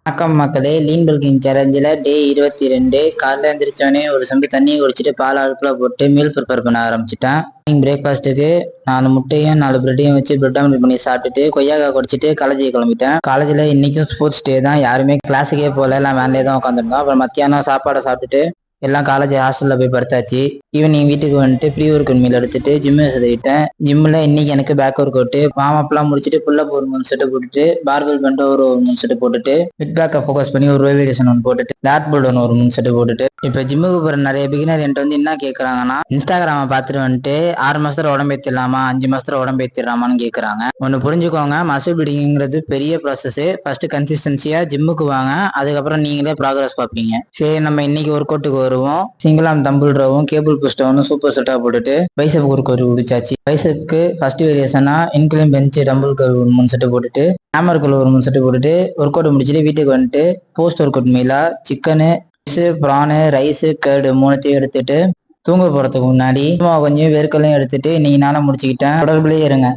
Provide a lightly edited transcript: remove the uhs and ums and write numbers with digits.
வணக்கம் மக்களே. Lean bulking சேலஞ்சில் டே 22. காலைல எழுந்திரிச்சோடனே ஒரு சொம்பு தண்ணியை குடிச்சிட்டு பால் அடுப்பில் போட்டு மீல் ப்ரிப்பேர் பண்ண ஆரம்பிச்சிட்டேன். பிரேக்ஃபாஸ்ட்டுக்கு 4 முட்டையும் 4 பிரெட்டையும் வச்சு பிரெட் ஆம்லெட் பண்ணி சாப்பிட்டுட்டு கொய்யாக்காய் குடிச்சிட்டு காலேஜுக்கு கிளம்பிட்டேன். காலேஜில் இன்னைக்கும் ஸ்போர்ட்ஸ் டே தான். யாருமே கிளாஸுக்கே போகல, எல்லாம் வேன்லேயே தான் உட்காந்துருந்தோம். அப்புறம் மத்தியானம் சாப்பாடை சாப்பிட்டுட்டு எல்லாம் காலேஜ் ஹாஸ்டலில் போய் படுத்தாச்சு. ஈவினிங் வீட்டுக்கு வந்துட்டு ப்ரீ ஒர்க் அவுட் மீல் எடுத்துட்டு ஜிம்மு செஞ்சுக்கிட்டேன். ஜிம்மில் இன்னைக்கு எனக்கு பேக் ஒர்க் அவுட்டு வார்ம் முடிச்சுட்டு புல்லப் ஒரு 3 செட்டு போட்டுட்டு பார்பல் பெண்ட் ஒரு 3 செட்டு போட்டுட்டு மிட் பேக்கை ஃபோக்கஸ் பண்ணி ஒரு வேரியேஷன் ஒன்று போட்டுட்டு லேட் போல்ட் ஒரு 3 செட்டு போட்டுட்டு இப்போ ஜிம்முக்கு போகிற நிறைய பிகினர் என்கிட்ட வந்து என்ன கேட்குறாங்கன்னா, இன்ஸ்டாகிராமை பார்த்துட்டு வந்துட்டு 6 மாசத்துல உடம்பேற்றிடலாமா 5 மாசத்துல உடம்பேற்றிடலாமான்னு கேட்குறாங்க. ஒன்று புரிஞ்சுக்கோங்க, மசில் பில்டிங்கிறது பெரிய ப்ராசஸ். ஃபர்ஸ்ட் கன்சிஸ்டன்சியா ஜிம்முக்கு வாங்க, அதுக்கப்புறம் நீங்களே ப்ராக்ரஸ் பார்ப்பீங்க. சரி, நம்ம இன்னைக்கு ஒர்க் அவுட்டுக்கு வருவோம். சிங்கிள் ஆர்ம் தம்பிள் ரோவும் கேபிள் புஷ் டவுனும் சூப்பர் செட்டா போட்டுட்டு பைசெப் ஒர்க் அவுட் குடிச்சாச்சு. பைசெப்க்கு ஃபர்ஸ்ட் வேரியேஷனா இன்க்ளைன் பெஞ்ச் டம்பிள் கர்வ் ஒரு 3 செட்டு போட்டுட்டு ஹேமர் கர்வ் ஒரு 3 செட்டு போட்டுட்டு ஒர்க் அவுட் முடிச்சுட்டு வீட்டுக்கு வந்துட்டு போஸ்ட் ஒர்க் அவுட் மீலா சிக்கனு, ப்ரானு, ரைஸு, கர்டு 3த்தையும் எடுத்துட்டு தூங்க போறதுக்கு முன்னாடி கொஞ்சம் வேர்க்கலையும் எடுத்துட்டு இன்னைக்கு நாளை முடிச்சுக்கிட்டேன். தொடர்புலேயே இருங்க.